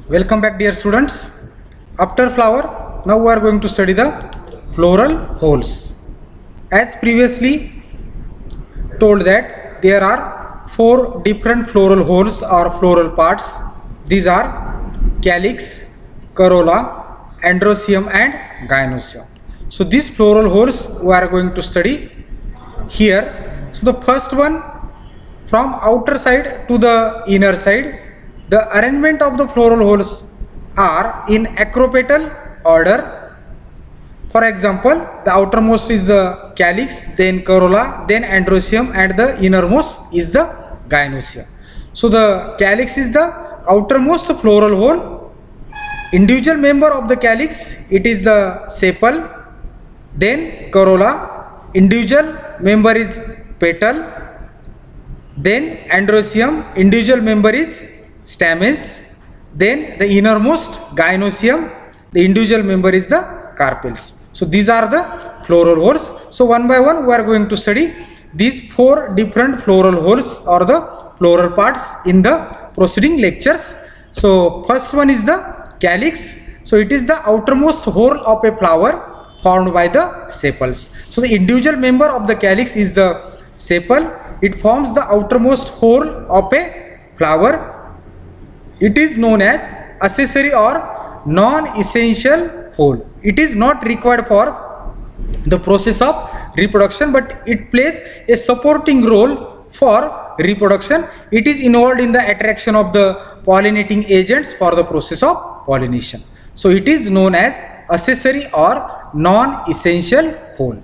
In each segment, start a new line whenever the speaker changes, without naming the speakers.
Welcome back, dear students. After flower, now we are going to study the floral holes. As previously told that there are four different floral holes or floral parts. These are calyx, corolla, androecium and gynoecium. So these floral holes we are going to study here. So the first one, from outer side to the inner side, the arrangement of the floral holes are in acropetal order. For example, the outermost is the calyx, then corolla, then androecium, and the innermost is the gynoecium. So the calyx is the outermost floral hole. Individual member of the calyx, it is the sepal. Then corolla, individual member is petal. Then androecium, individual member is stamens. Then the innermost gynoecium, the individual member is the carpels. So these are the floral holes. So one by one we are going to study these four different floral holes or the floral parts in the proceeding lectures. So first one is the calyx. So it is the outermost hole of a flower formed by the sepals. So the individual member of the calyx is the sepal. It forms the outermost hole of a flower. It is known as accessory or non-essential hole. It is not required for the process of reproduction, but it plays a supporting role for reproduction. It is involved in the attraction of the pollinating agents for the process of pollination. So it is known as accessory or non-essential hole.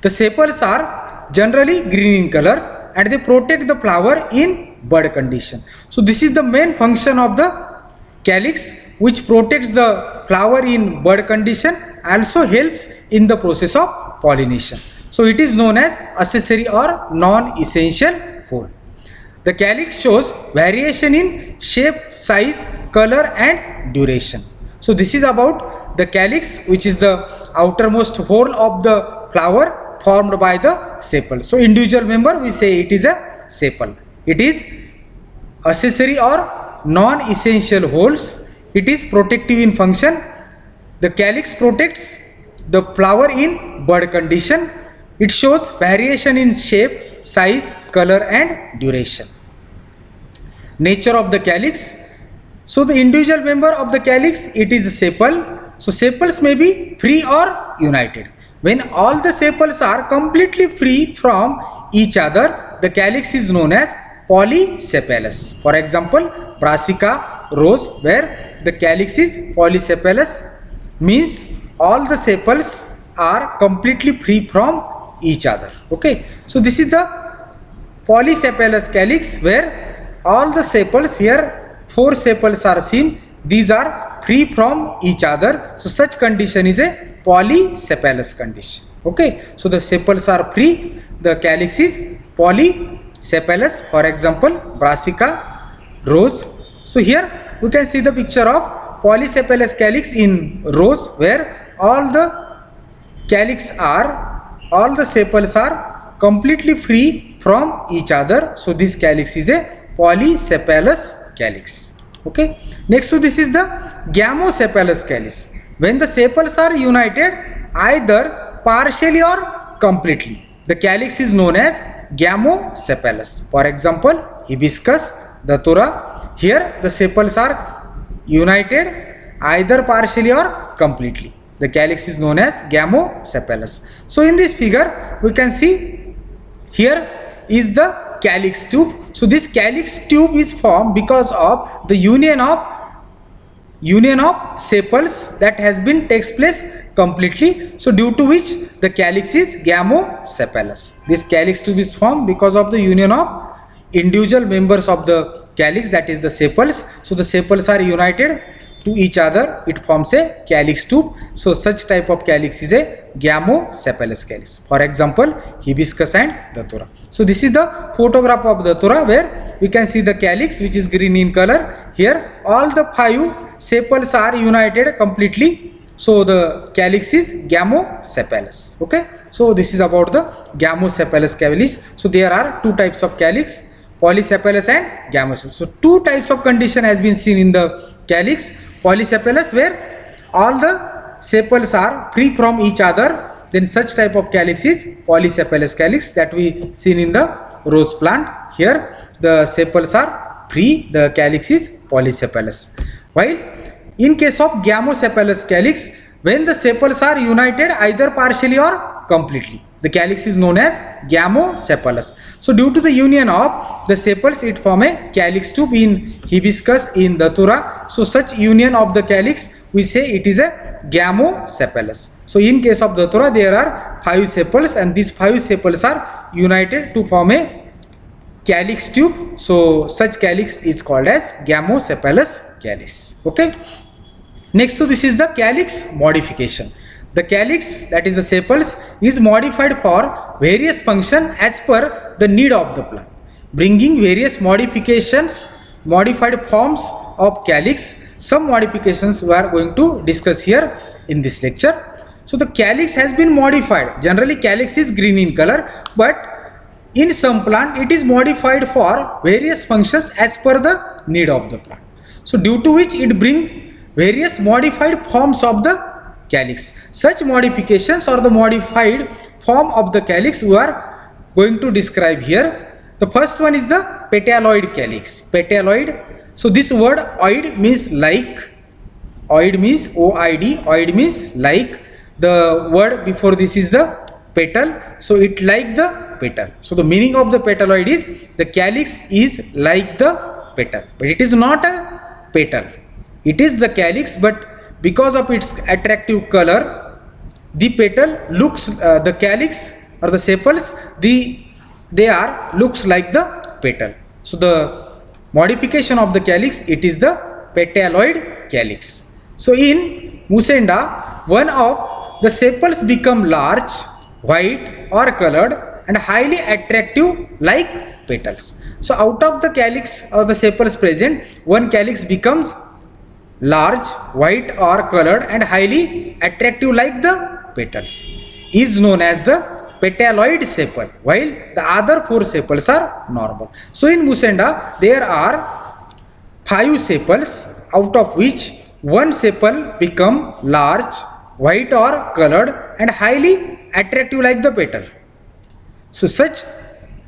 The sepals are generally green in color and they protect the flower in bud condition. So this is the main function of the calyx, which protects the flower in bud condition, also helps in the process of pollination. So it is known as accessory or non-essential hole. The calyx shows variation in shape, size, color and duration. So this is about the calyx, which is the outermost hole of the flower formed by the sepal. So individual member, we say it is a sepal. It is accessory or non-essential holes. It is protective in function. The calyx protects the flower in bud condition. It shows variation in shape, size, color and duration. Nature of the calyx. So the individual member of the calyx, it is a sepal. So sepals may be free or united. When all the sepals are completely free from each other, the calyx is known as polysepalous. For example, Brassica rose, where the calyx is polysepalous, means all the sepals are completely free from each other. Okay, so this is the polysepalous calyx, where all the sepals here, four sepals are seen, these are free from each other. So such condition is a polysepalous condition. Okay, so the sepals are free, the calyx is polysepalous. For example, Brassica rose. So here we can see the picture of polysepalous calyx in rose, where all the sepals are completely free from each other. So this calyx is a polysepalous calyx. Okay, next to this is the gamosepalous calyx. When the sepals are united either partially or completely, the calyx is known as gamosepalous. For example, hibiscus, datura, here the sepals are united either partially or completely. The calyx is known as gamosepalous. So in this figure we can see here is the calyx tube. So this calyx tube is formed because of the union of sepals that has been takes place completely. So due to which the calyx is gamosepalous. This calyx tube is formed because of the union of individual members of the calyx, that is the sepals. So the sepals are united to each other, it forms a calyx tube. So such type of calyx is a gamosepalous calyx. For example, hibiscus and datura. So this is the photograph of datura, where we can see the calyx, which is green in color. Here all the 5 sepals are united completely. So the calyx is gamosepalous. Okay, so this is about the gamosepalous calyx. So there are two types of calyx. Polysepalous and gamosepalous. So two types of condition has been seen in the calyx. Polysepalous, where all the sepals are free from each other, then such type of calyx is polysepalous calyx that we seen in the rose plant. Here the sepals are free, the calyx is polysepalous. While in case of gamosepalous calyx, when the sepals are united either partially or completely, the calyx is known as gamosepalous. So due to the union of the sepals, it form a calyx tube in hibiscus, in datura. So such union of the calyx, we say it is a gamosepalous. So in case of datura, there are 5 sepals, and these 5 sepals are united to form a calyx tube. So such calyx is called as gamosepalous calyx. Okay. Next to this is the calyx modification. The calyx, that is the sepals, is modified for various function as per the need of the plant, bringing various modifications, modified forms of calyx. Some modifications we are going to discuss here in this lecture. So the calyx has been modified. Generally calyx is green in color, but in some plant it is modified for various functions as per the need of the plant. So due to which it brings various modified forms of the calyx. Such modifications or the modified form of the calyx we are going to describe here. The first one is the petaloid calyx. Petaloid. So this word oid means like. Oid means O-I-D. Oid means like. The word before this is the petal. So it like the petal. So the meaning of the petaloid is the calyx is like the petal, but it is not a petal. It is the calyx, but because of its attractive color, the petal looks, the calyx or the sepals, they are looks like the petal. So the modification of the calyx, it is the petaloid calyx. So in Musenda, one of the sepals become large, white or colored and highly attractive like petals. So out of the calyx or the sepals present, one calyx becomes large, white or colored and highly attractive like the petals, is known as the petaloid sepal, while the other 4 sepals are normal. So in Musenda there are 5 sepals, out of which one sepal become large, white or colored and highly attractive like the petal. So such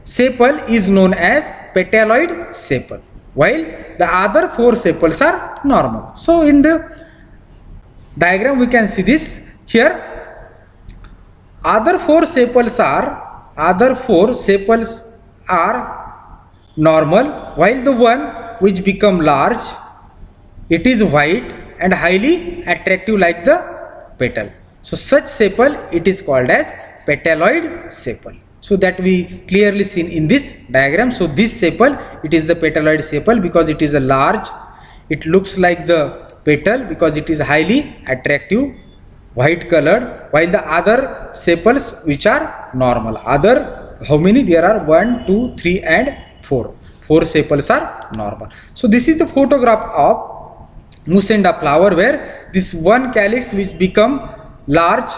sepal is known as petaloid sepal, while the other 4 sepals are normal. So in the diagram we can see this here. Other 4 sepals are normal, while the one which become large, it is white and highly attractive like the petal. So such sepal, it is called as petaloid sepal. So that we clearly seen in this diagram. So this sepal, it is the petaloid sepal because it is a large, it looks like the petal because it is highly attractive, white colored, while the other sepals which are normal. Other, how many? There are 1, 2, 3 and 4. 4 sepals are normal. So this is the photograph of Musenda flower, where this one calyx which become large,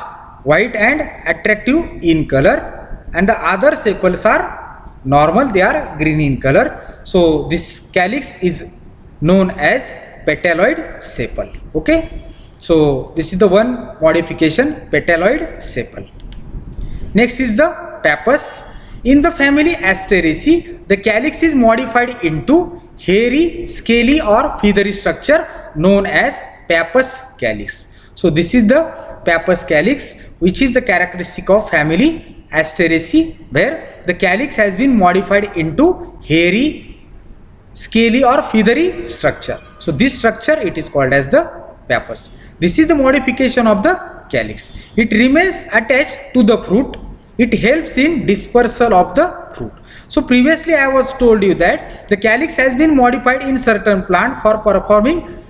white and attractive in color, and the other sepals are normal, they are green in color. So this calyx is known as petaloid sepal. Okay. So this is the one modification, petaloid sepal. Next is the pappus. In the family Asteraceae, the calyx is modified into hairy, scaly or feathery structure known as pappus calyx. So this is the pappus calyx, which is the characteristic of family Asteraceae, where the calyx has been modified into hairy, scaly or feathery structure. So this structure, it is called as the pappus. This is the modification of the calyx. It remains attached to the fruit. It helps in dispersal of the fruit. So previously I was told you that the calyx has been modified in certain plant for performing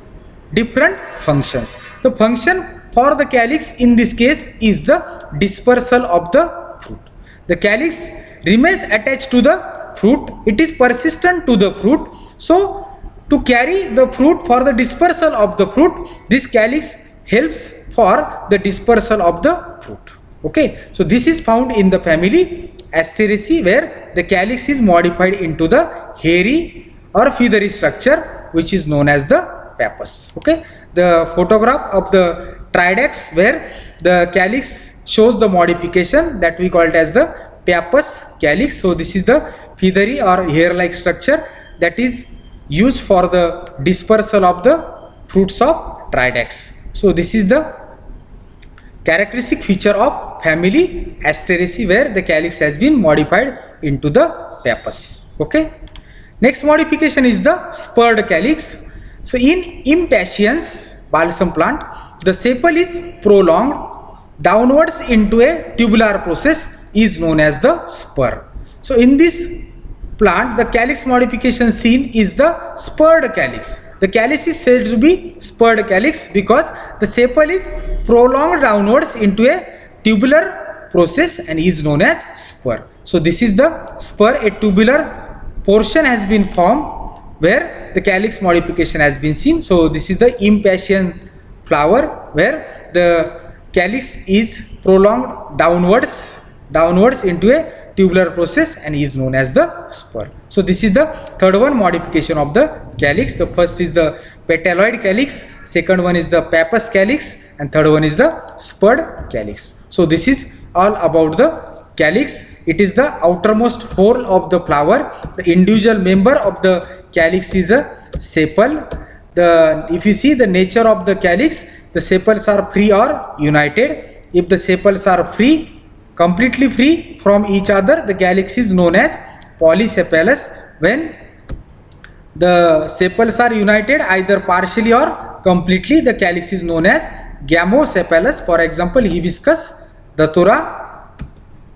different functions. The function for the calyx in this case is the dispersal of the fruit. The calyx remains attached to the fruit. It is persistent to the fruit. So to carry the fruit for the dispersal of the fruit, this calyx helps for the dispersal of the fruit. Okay. So this is found in the family asteraceae, where the calyx is modified into the hairy or feathery structure which is known as the pappus. Okay, the photograph of the Tridax where the calyx shows the modification that we call it as the pappus calyx. So this is the feathery or hair-like structure that is used for the dispersal of the fruits of Tridax. So this is the characteristic feature of family Asteraceae where the calyx has been modified into the pappus. Okay. Next modification is the spurred calyx. So in Impatiens balsam plant, the sepal is prolonged downwards into a tubular process is known as the spur. So in this plant, the calyx modification seen is the spurred calyx. The calyx is said to be spurred calyx because the sepal is prolonged downwards into a tubular process and is known as spur. So this is the spur. A tubular portion has been formed where the calyx modification has been seen. So this is the impatient flower where the calyx is prolonged downwards into a tubular process and is known as the spur. So this is the third one modification of the calyx. The first is the petaloid calyx, second one is the pappus calyx, and third one is the spurred calyx. So this is all about the calyx. It is the outermost hole of the flower. The individual member of the calyx is a sepal. If you see the nature of the calyx, the sepals are free or united. If the sepals are free, completely free from each other, the calyx is known as polysepalous. When the sepals are united either partially or completely, the calyx is known as gamosepalous. For example, hibiscus, datura.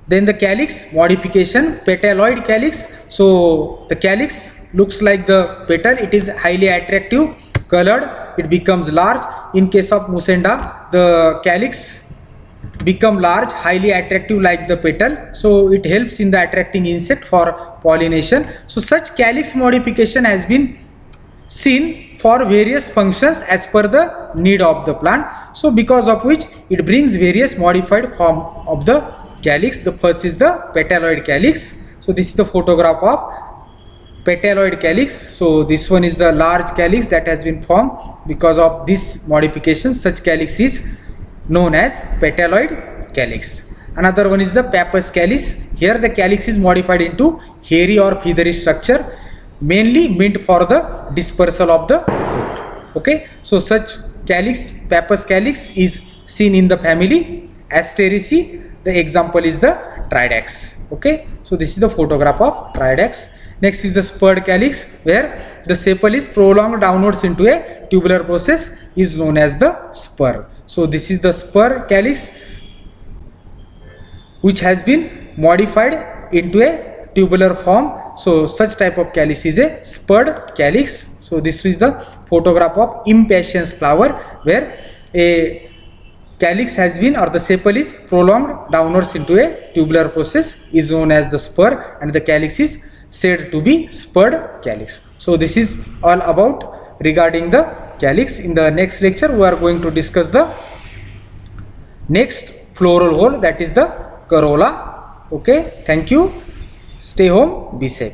Then the calyx modification, petaloid calyx. So the calyx looks like the petal. It is highly attractive, colored. It becomes large. In case of Musenda, the calyx become large, highly attractive like the petal. So it helps in the attracting insect for pollination. So such calyx modification has been seen for various functions as per the need of the plant. So because of which it brings various modified form of the calyx. The first is the petaloid calyx. So this is the photograph of petaloid calyx. So this one is the large calyx that has been formed because of this modification. Such calyx is known as petaloid calyx. Another one is the pappus calyx. Here the calyx is modified into hairy or feathery structure, mainly meant for the dispersal of the fruit. Okay, so such calyx, pappus calyx, is seen in the family Asteraceae. The example is the Tridax. Okay, so this is the photograph of Tridax. Next is the spurred calyx where the sepal is prolonged downwards into a tubular process is known as the spur. So this is the spur calyx which has been modified into a tubular form. So such type of calyx is a spurred calyx. So this is the photograph of impatiens flower where a calyx has been, or the sepal is prolonged downwards into a tubular process is known as the spur, and the calyx is said to be spurred calyx. So this is all about regarding the calyx. In the next lecture we are going to discuss the next floral hole, that is the corolla. Okay, thank you. Stay home, be safe.